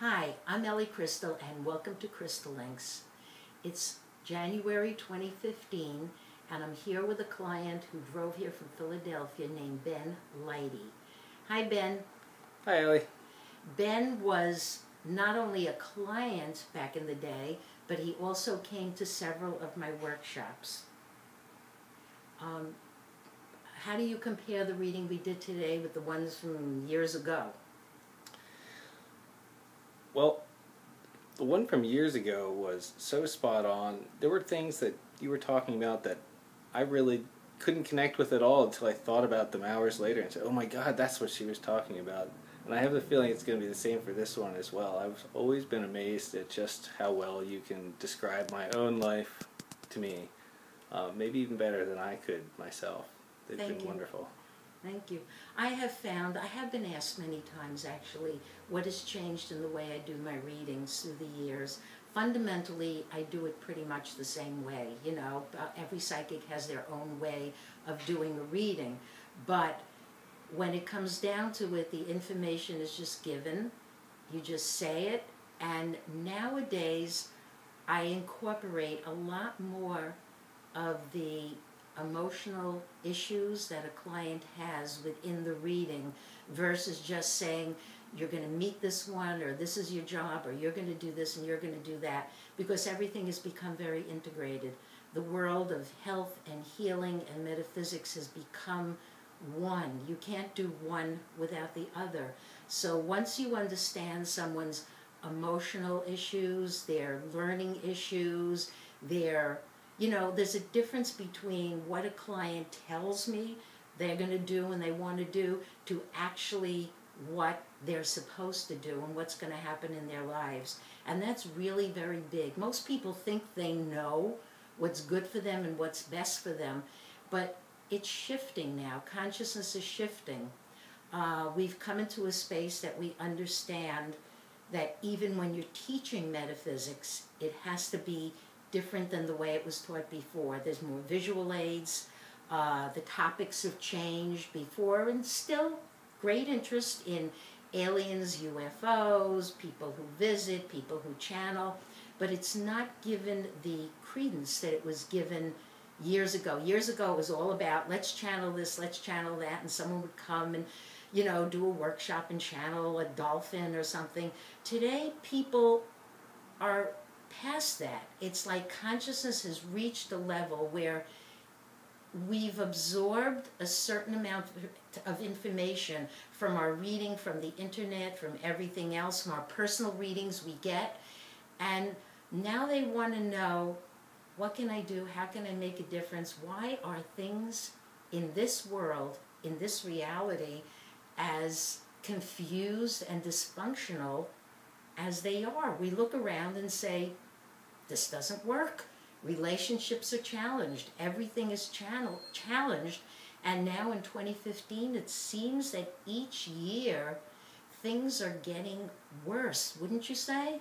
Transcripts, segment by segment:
Hi, I'm Ellie Crystal and welcome to Crystal Links. It's January 2015 and I'm here with a client who drove here from Philadelphia named Ben Leidy. Hi Ben. Hi Ellie. Ben was not only a client back in the day, but he also came to several of my workshops. How do you compare the reading we did today with the ones from years ago? Well, the one from years ago was so spot on. There were things that you were talking about that I really couldn't connect with at all until I thought about them hours later and said, oh my God, that's what she was talking about. And I have the feeling it's going to be the same for this one as well. I've always been amazed at just how well you can describe my own life to me. Maybe even better than I could myself. They've been wonderful. Thank you. I have been asked many times actually, what has changed in the way I do my readings through the years. Fundamentally, I do it pretty much the same way. You know, every psychic has their own way of doing a reading. But when it comes down to it, the information is just given. You just say it. And nowadays, I incorporate a lot more of the emotional issues that a client has within the reading versus just saying you're going to meet this one or this is your job or you're going to do this and you're going to do that, because everything has become very integrated. The world of health and healing and metaphysics has become one. You can't do one without the other. So once you understand someone's emotional issues, their learning issues, their there's a difference between what a client tells me they're going to do and they want to do to actually what they're supposed to do and what's going to happen in their lives. And that's really very big. Most people think they know what's good for them and what's best for them, but it's shifting now. Consciousness is shifting. We've come into a space that we understand that even when you're teaching metaphysics, it has to be different than the way it was taught before. There's more visual aids. The topics have changed before, and still great interest in aliens, UFOs, people who visit, people who channel, but it's not given the credence that it was given years ago. Years ago it was all about let's channel this, let's channel that, and someone would come and do a workshop and channel a dolphin or something. Today people are past that. It's like consciousness has reached a level where we've absorbed a certain amount of information from our reading, from the internet, from everything else, from our personal readings we get, and now they want to know, what can I do? How can I make a difference? Why are things in this world, in this reality, as confused and dysfunctional as they are? We look around and say, this doesn't work. Relationships are challenged. Everything is challenged. And now in 2015, it seems that each year things are getting worse, wouldn't you say?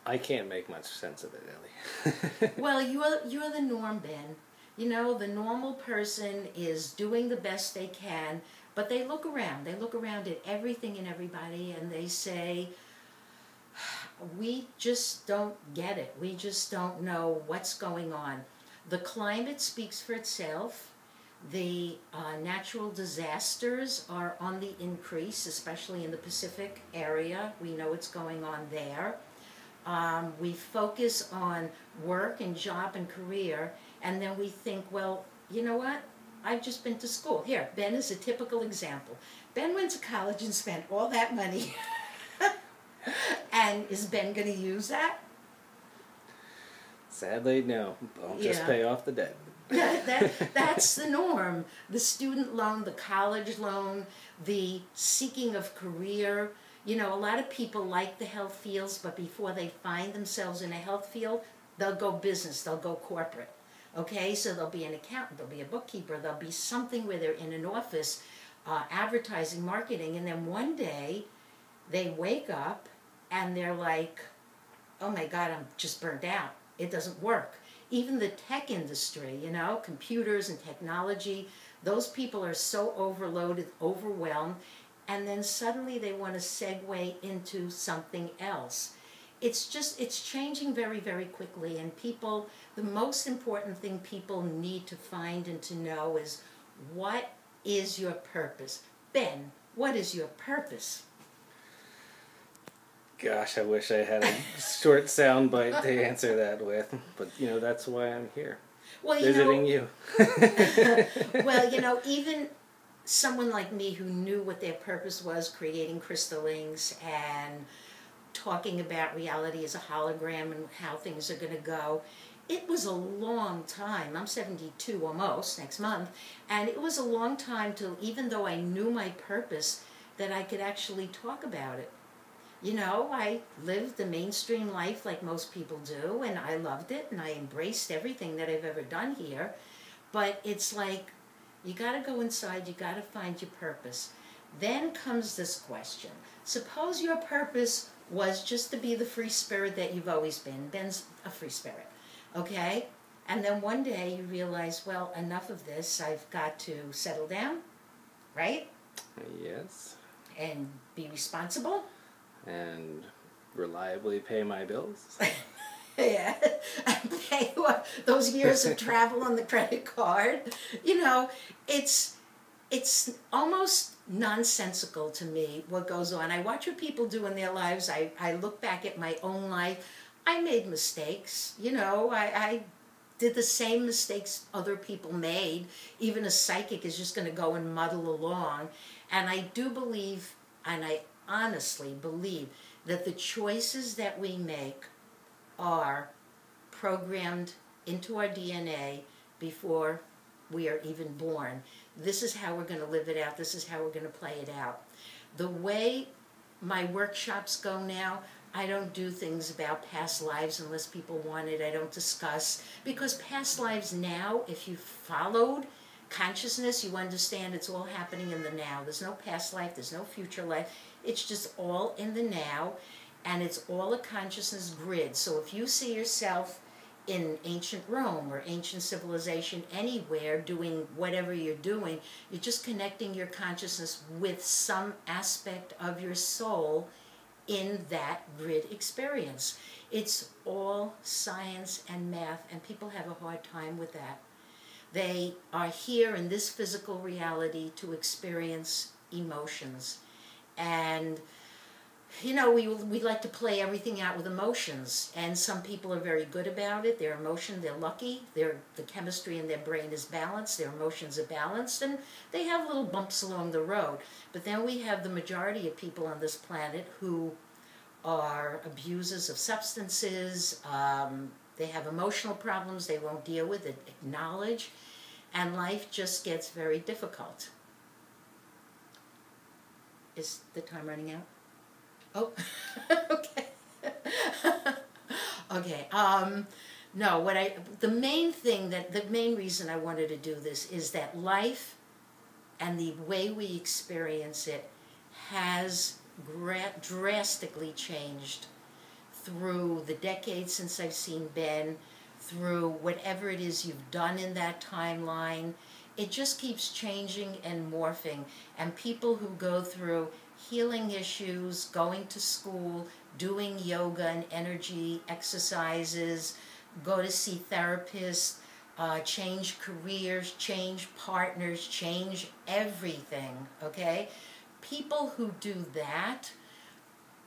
I can't make much sense of it, Ellie. Well, you're the norm, Ben. The normal person is doing the best they can, but they look around. They look around at everything and everybody, and they say, we just don't get it. We just don't know what's going on. The climate speaks for itself. The natural disasters are on the increase, especially in the Pacific area. We know what's going on there. We focus on work and job and career, and then we think, well, you know what? I've just been to school. Here, Ben is a typical example. Ben went to college and spent all that money. And is Ben going to use that? Sadly, no. I'll just pay off the debt. That's the norm. The student loan, the college loan, the seeking of career. A lot of people like the health fields, but before they find themselves in a health field, they'll go business, they'll go corporate. Okay, so there'll be an accountant, there'll be a bookkeeper, there'll be something where they're in an office, advertising, marketing, and then one day they wake up and they're like, oh my God, I'm just burnt out. It doesn't work. Even the tech industry, computers and technology, those people are so overloaded, overwhelmed, and then suddenly they want to segue into something else. It's changing very, very quickly, and people, the most important thing people need to find and to know is, what is your purpose? Ben, what is your purpose? Gosh, I wish I had a short soundbite to answer that with, but that's why I'm here, well, visiting you. Well, even someone like me who knew what their purpose was, creating crystallings and talking about reality as a hologram and how things are going to go, it was a long time. I'm 72 almost next month, and it was a long time till, even though I knew my purpose, that I could actually talk about it. I lived the mainstream life like most people do, and I loved it, and I embraced everything that I've ever done here. But it's like, you got to go inside, you got to find your purpose. Then comes this question. Suppose your purpose was just to be the free spirit that you've always been. Ben's a free spirit, okay? And then one day you realize, well, enough of this, I've got to settle down, right? Yes. And be responsible. And reliably pay my bills. Yeah, and pay those years of travel on the credit card. It's almost nonsensical to me what goes on. I watch what people do in their lives. I look back at my own life. I made mistakes. I did the same mistakes other people made. Even a psychic is just going to go and muddle along. And I do believe, and I honestly believe, that the choices that we make are programmed into our DNA before we are even born. This is how we're going to live it out. This is how we're going to play it out. The way my workshops go now, I don't do things about past lives unless people want it. I don't discuss, because past lives now, if you followed consciousness, you understand it's all happening in the now. There's no past life, there's no future life. It's just all in the now, and it's all a consciousness grid. So if you see yourself in ancient Rome or ancient civilization anywhere doing whatever you're doing, you're just connecting your consciousness with some aspect of your soul in that grid experience. It's all science and math, and people have a hard time with that. They are here in this physical reality to experience emotions. And, we like to play everything out with emotions. And some people are very good about it. They're lucky. The chemistry in their brain is balanced. Their emotions are balanced. And they have little bumps along the road. But then we have the majority of people on this planet who are abusers of substances. They have emotional problems they won't deal with, acknowledge, and life just gets very difficult. Is the time running out? Oh, okay. Okay. No, the main reason I wanted to do this is that life and the way we experience it has drastically changed through the decades since I've seen Ben, through whatever it is you've done in that timeline. It just keeps changing and morphing. And people who go through healing issues, going to school, doing yoga and energy exercises, go to see therapists, change careers, change partners, change everything, okay? People who do that,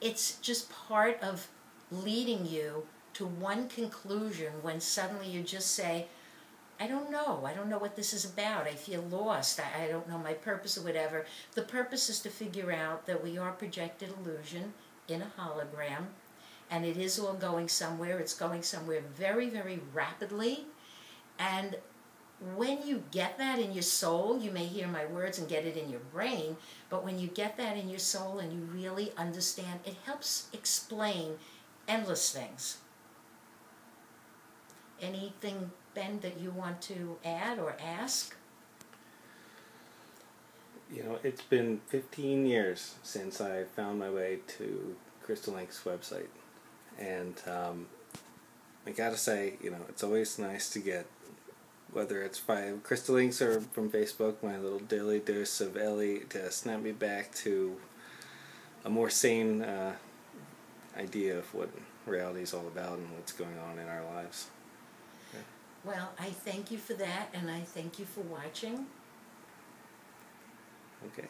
it's just part of leading you to one conclusion when suddenly you just say, I don't know what this is about, I feel lost, I don't know my purpose or whatever. The purpose is to figure out that we are projected illusion in a hologram, and it is all going somewhere. It's going somewhere very, very rapidly, and when you get that in your soul, you may hear my words and get it in your brain, but when you get that in your soul and you really understand, it helps explain endless things. Anything, Ben, that you want to add or ask? It's been 15 years since I found my way to Crystal Link's website. And I gotta say, it's always nice to get whether it's by Crystal Links or from Facebook, my little daily dose of Ellie to snap me back to a more sane idea of what reality is all about and what's going on in our lives. Yeah. Well, I thank you for that, and I thank you for watching. Okay.